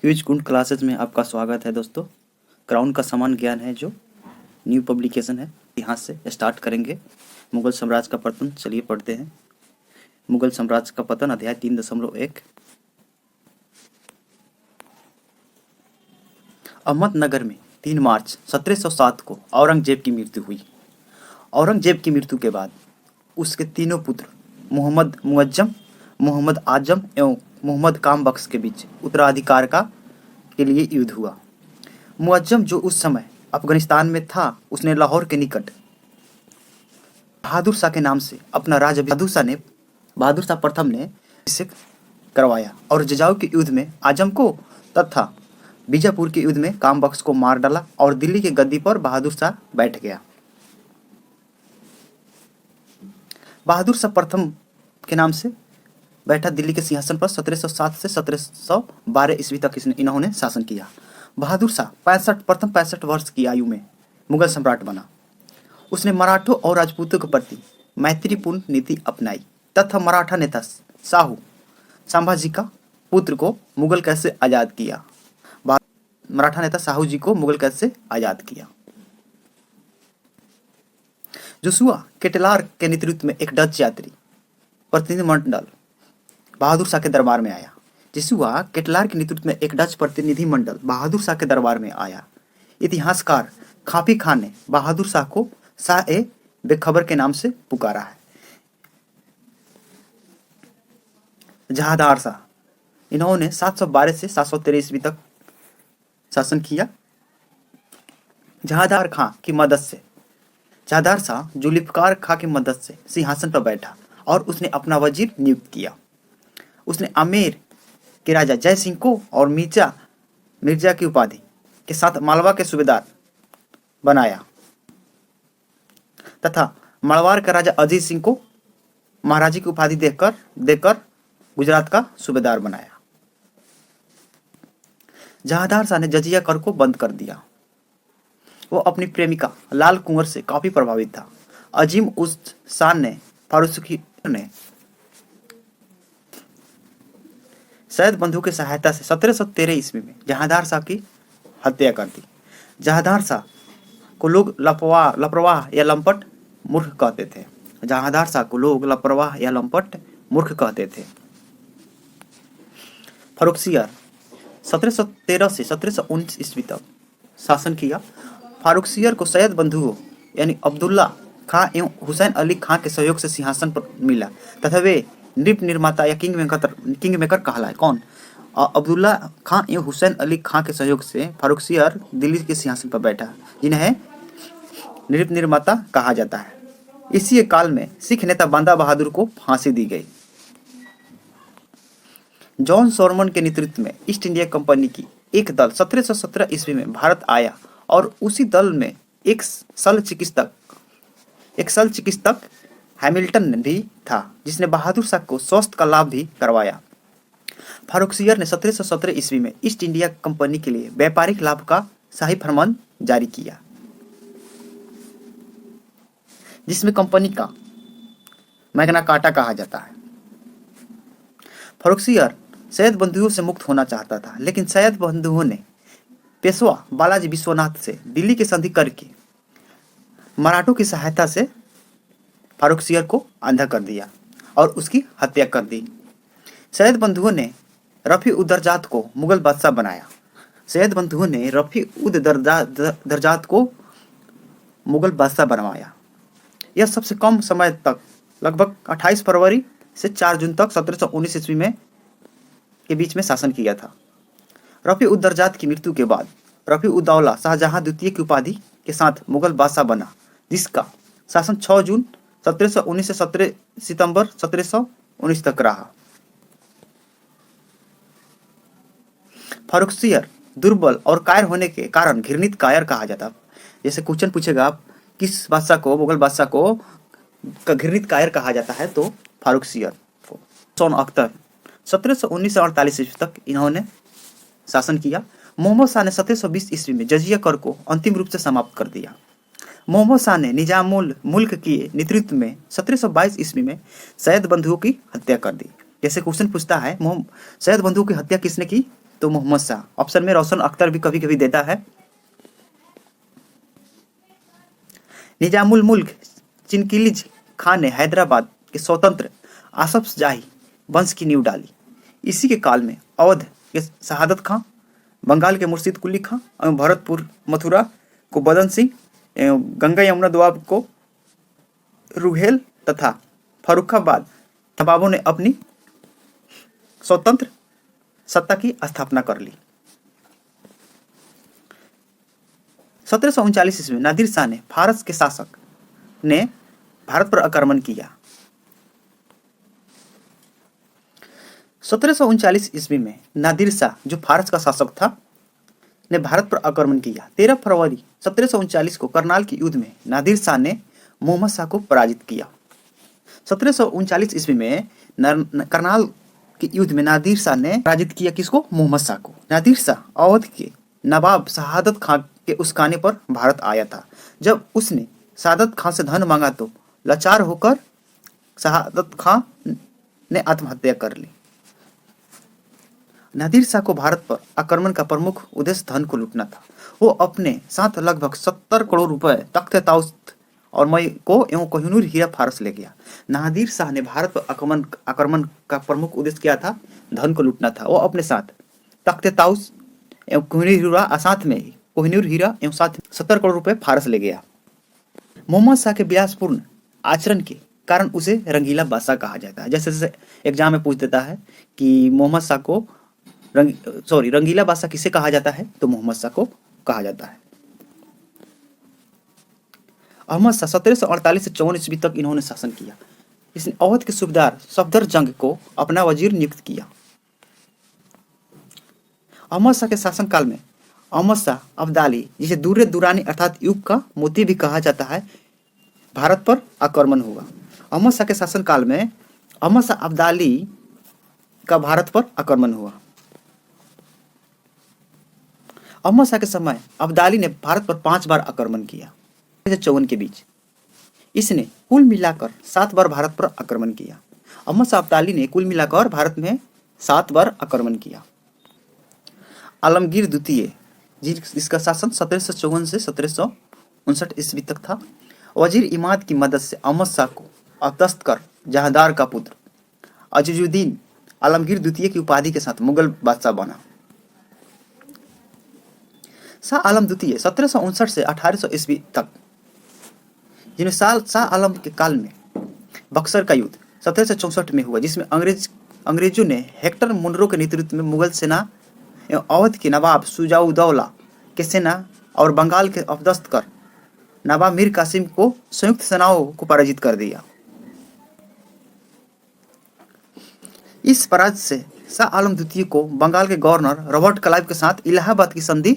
Quiz कुंड classes में आपका स्वागत है दोस्तों। क्राउन का समान ज्ञान है जो न्यू पब्लिकेशन है, यहाँ से स्टार्ट करेंगे। मुगल साम्राज्य का पतन, चलिए पढ़ते हैं। मुगल साम्राज्य का पतन, अध्याय 3.1। अहमदनगर में 3 मार्च 1707 को औरंगजेब की मृत्यु हुई। औरंगजेब की मृत्यु के बाद उसके तीनों पुत्र मोहम्मद मुअज्जम, मोहम्मद आजम एवं मोहम्मद काम बख्श के बीच उत्तराधिकार के लिए युद्ध हुआ। मुअज्जम, जो उस समय अफगानिस्तान में था, उसने लाहौर के निकट बहादुर शाह के नाम से अपना राज बहादुर शाह प्रथम ने अभिषेक करवाया और जजाऊ के युद्ध में आजम को तथा बीजापुर के युद्ध में काम बख्श को मार डाला और दिल्ली की गद्दी पर बहादुर शाह बैठ गया। बहादुर शाह प्रथम के नाम से बैठा दिल्ली के सिंहासन पर 1707 से 1712 ईस्वी तक इन्होंने शासन किया। बहादुर शाह 65 वर्ष की आयु में मुगल सम्राट बना। उसने मराठों और राजपूतों के प्रति मैत्रीपूर्ण नीति अपनाई तथा मराठा नेता शाहू संभाजी का पुत्र को मुगल कैद से आजाद किया। मराठा नेता शाहू जी को मुगल कैद से आजाद किया। जोशुआ केटलार के नेतृत्व में एक डच यात्री प्रतिनिधिमंडल बहादुर शाह के दरबार में आया। जोशुआ केटलार के नेतृत्व में एक डच प्रतिनिधिमंडल बहादुर शाह के दरबार में आया। इतिहासकार खाफी खान ने बहादुर शाह को शाह ए बेखबर के नाम से पुकारा है। जहादार शाह, इन्होंने 712 से 713 ईस्वी तक शासन किया। जहादार शाह जुल्फिकार खां की मदद से सिंहासन पर बैठा और उसने अपना वजीर नियुक्त किया। उसने आमेर के राजा जय सिंह को और मिर्जा की उपाधि के साथ मालवा के सूबेदार बनाया तथा मड़वार का राजा अजीत सिंह को महाराजी की उपाधि देकर गुजरात का सूबेदार बनाया। जहादार शाह ने जजिया कर को बंद कर दिया। वो अपनी प्रेमिका लाल कुंवर से काफी प्रभावित था। अजीम उस शान ने फारूकी ने सैयद बंधु की सहायता से 1713 ईस्वी में जहादार शाह की हत्या कर दी। जहादार शाह को लोग लापरवाह या लंपट मूर्ख कहते थे। जहादार शाह को लोग लापरवाह या लंपट मूर्ख कहते थे। फारुखसियर 1713 से 1719 ईस्वी तक शासन किया। फारुखसियर को सैयद बंधुओं यानी अब्दुल्ला खां एवं हुसैन अली खां के सहयोग से सिंहासन पर मिला तथा वे नृप निर्माता या किंग मेकर कहलाए। कौन? अब्दुल्ला खां एवं हुसैन अली खां के सहयोग से फारुखसियर दिल्ली के सिंहासन पर बैठा, जिन्हें नृप निर्माता कहा जाता है। इसी काल में सिख नेता बांदा बहादुर को फांसी दी गई। जॉन सॉरमन के नेतृत्व में ईस्ट इंडिया कंपनी की एक दल 1717 ईस्वी में भारत आया और उसी दल में एक शल्य चिकित्सक हैमिल्टन भी था, जिसने बहादुर शाह को स्वास्थ्य का लाभ भी करवाया। फारुखसियर ने 1717 ईस्वी में ईस्ट इंडिया कंपनी के लिए व्यापारिक लाभ का शाही फरमान जारी किया, जिसमें कंपनी का मैग्ना कार्टा कहा जाता है। फारुखसियर सैयद बंधुओं से मुक्त होना चाहता था, लेकिन सैयद बंधुओं ने पेशवा बालाजी विश्वनाथ से दिल्ली की संधि करके मराठों की सहायता से फारुखसियर को अंधा कर दिया और उसकी हत्या कर दी। सैयद बंधुओं ने रफी उद दरजात को मुगल बादशाह बनाया। सैयद बंधुओं ने रफी उद दरजात को मुगल बादशाह बनवाया। यह सबसे कम समय तक, लगभग 28 फरवरी से 4 जून तक 1719 ईस्वी में के बीच में शासन किया था। रफी उद दरजात की मृत्यु के बाद रफी उद दौला शाहजहां द्वितीय की उपाधि के साथ मुगल बादशाह बना, जिसका शासन 6 जून 1719 से 17 सितंबर 1719 तक रहा। फारुखसियर दुर्बल और कायर होने के कारण घृणित कायर कहा जाता। जैसे क्वेश्चन पूछेगा आप, किस बादशाह को, मुगल बादशाह को घृणित कायर कहा जाता है, तो फारुखसियर को। सोन अख्तर 1719 से 48 ईस्वी तक इन्होंने शासन किया। मोहम्मद शाह ने 1720 ईस्वी में जजिया कर को अंतिम रूप से समाप्त कर दिया। मोहम्मद शाह ने निजामुल मुल्क के नेतृत्व में 1722 ईस्वी में सैयद बंधुओं की हत्या कर दी। जैसे क्वेश्चन पूछता है, सैयद बंधुओं की हत्या किसने की, तो मोहम्मद शाह। ऑप्शन में रोशन अख्तर भी कभी कभी देता है। निजामुल मुल्क चिनकिलिज खान ने हैदराबाद के स्वतंत्र आसफ जाही वंश की नींव डाली। इसी के काल में अवध के शहादत खां, बंगाल के मुर्शिद कुली खां एवं भरतपुर मथुरा को बदन सिंह एवं गंगा यमुना दोआब को रुहेल तथा फर्रुखाबाद नवाबों ने अपनी स्वतंत्र सत्ता की स्थापना कर ली। 1739 ईस्वी में नादिर शाह ने फारस के शासक ने भारत पर आक्रमण किया। 1739 ईस्वी में नादिर शाह जो फारस का शासक था ने भारत पर आक्रमण किया। 13 फरवरी 1739 को करनाल के युद्ध में नादिर शाह ने मोहम्मद शाह को पराजित किया। 1739 ईस्वी में करनाल के युद्ध में नादिर शाह ने पराजित किया किसको? मोहम्मद शाह को। नादिर शाह अवध के नवाब शहादत खां के उस्काने पर भारत आया था। जब उसने शहादत खां से धन मांगा तो लाचार होकर शहादत खां ने आत्महत्या कर ली। नादिर शाह को भारत पर आक्रमण का प्रमुख उद्देश्य धन को लूटना था। वो अपने साथ लगभग 70 करोड़ रुपए, तख्त ताउस्त और मई को एवं कोहिनूर हीरा फारस ले गया। नादिर शाह ने भारत पर आक्रमण का प्रमुख उद्देश्य क्या था? धन को लूटना था। वो अपने साथ तख्त ताउस एवं कोहिनूर हीरा एवं साथ 70 करोड़ रुपए फारस ले गया। मोहम्मद शाह के विलासपूर्ण आचरण के कारण उसे रंगीला बादशाह कहा जाता है। जैसे जैसे एग्जाम में पूछ देता है कि मोहम्मद शाह को रंगीला बादशाह किसे कहा जाता है, तो मोहम्मद शाह को कहा जाता है। अहमद शाह 1748 से 54 ईस्वी तक इन्होंने शासन किया। इसने अवध के सूबेदार सफदरजंग को अपना वजीर नियुक्त किया। अहमद शाह के शासनकाल में अहमद शाह अब्दाली, जिसे दुर्र दुरानी अर्थात युग का मोती भी कहा जाता है, भारत पर आक्रमण हुआ। अहमद शाह के शासनकाल में अहमद शाह अब्दाली का भारत पर आक्रमण हुआ। अहमद शाह के समय अब्दाली ने भारत पर 5 बार आक्रमण किया 54 के बीच। इसने कुल मिलाकर 7 बार भारत पर आक्रमण किया। अहमद शाह अब्दाली ने कुल मिलाकर भारत में 7 बार आक्रमण किया। आलमगीर द्वितीय, जिसका शासन 1754 से 1759 ईस्वी तक था, वजीर इमाद की मदद से अहमद शाह को अपदस्त कर जहांदार का पुत्र अजीजुद्दीन आलमगीर द्वितीय की उपाधि के साथ मुगल बादशाह बना। शाह आलम द्वितीय 1759 से 1800 ईस्वी तक, जिनमें शाह आलम के काल में बक्सर का युद्ध 1764 में हुआ, जिसमें अंग्रेजों ने हेक्टर मुनरो के नेतृत्व में मुगल सेना एवं अवध के नवाब शुजाउद्दौला के सेना और बंगाल के अपदस्त कर नवाब मीर कासिम को संयुक्त सेनाओं को पराजित कर दिया। इस पराजय से शाह आलम द्वितीय को बंगाल के गवर्नर रॉबर्ट क्लाइव के साथ इलाहाबाद की संधि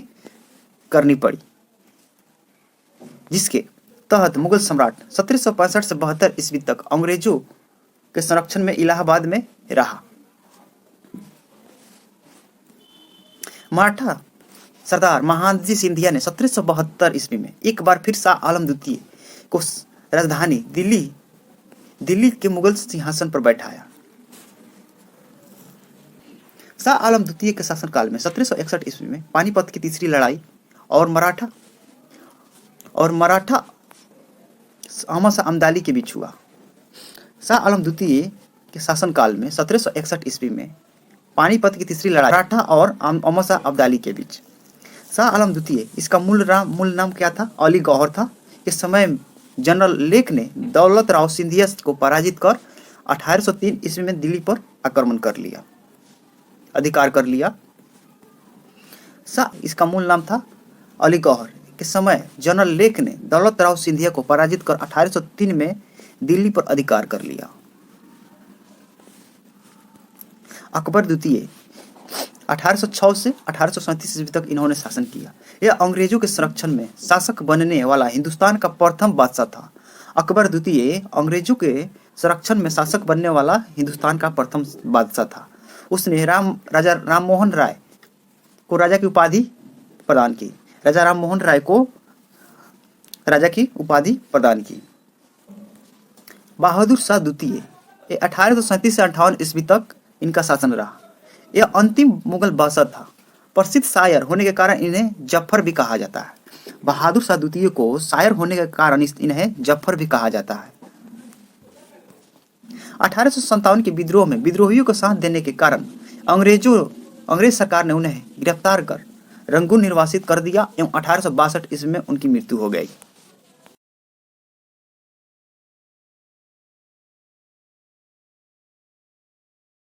करनी पड़ी, जिसके तहत मुगल सम्राट 1765 से 72 ईस्वी तक अंग्रेजों के संरक्षण में इलाहाबाद में रहा। मराठा सरदार महादजी सिंधिया ने 1772 ईस्वी में एक बार फिर शाह आलम द्वितीय को राजधानी दिल्ली के मुगल सिंहासन पर बैठाया। शाह आलम द्वितीय के शासनकाल में 1761 ईस्वी में पानीपत की तीसरी लड़ाई और मराठा अहमद शाह अब्दाली के बीच हुआ। शाह आलम द्वितीय के शासनकाल में 1761 ईस्वी में पानीपत की तीसरी लड़ाई मराठा और अहमद शाह अब्दाली के बीच। शाह आलम द्वितीय, इसका मूल नाम क्या था? अली गौहर था। इस समय जनरल लेक ने दौलत राव सिंधिया को पराजित कर 1803 ईस्वी में दिल्ली पर आक्रमण अधिकार कर लिया। इसका मूल नाम था अली गौहर के समय जनरल लेक ने दौलत राव सिंधिया को पराजित कर 1803 में दिल्ली पर अधिकार कर लिया। अकबर द्वितीय 1806 से 1837 ईस्वी तक इन्होंने शासन किया। यह अंग्रेजों के संरक्षण में शासक बनने वाला हिंदुस्तान का प्रथम बादशाह था। अकबर द्वितीय अंग्रेजों के संरक्षण में शासक बनने वाला हिंदुस्तान का प्रथम बादशाह था। उसने राजा राममोहन राय को राजा की उपाधि प्रदान की। राजा राममोहन राय को राजा की उपाधि प्रदान की। बहादुर शाह द्वितीय 1837 से 58 ईस्वी तक इनका शासन रहा। यह अंतिम मुगल बादशाह था। प्रसिद्ध शायर होने के कारण इन्हें जफर भी कहा जाता है। बहादुर शाह द्वितीय को शायर होने के कारण इन्हें जफर भी कहा जाता है। 1857 के विद्रोह में विद्रोहियों को साथ देने के कारण अंग्रेज सरकार ने उन्हें गिरफ्तार कर रंगून निर्वासित कर दिया एवं 1862 ईस्वी में उनकी मृत्यु हो गई।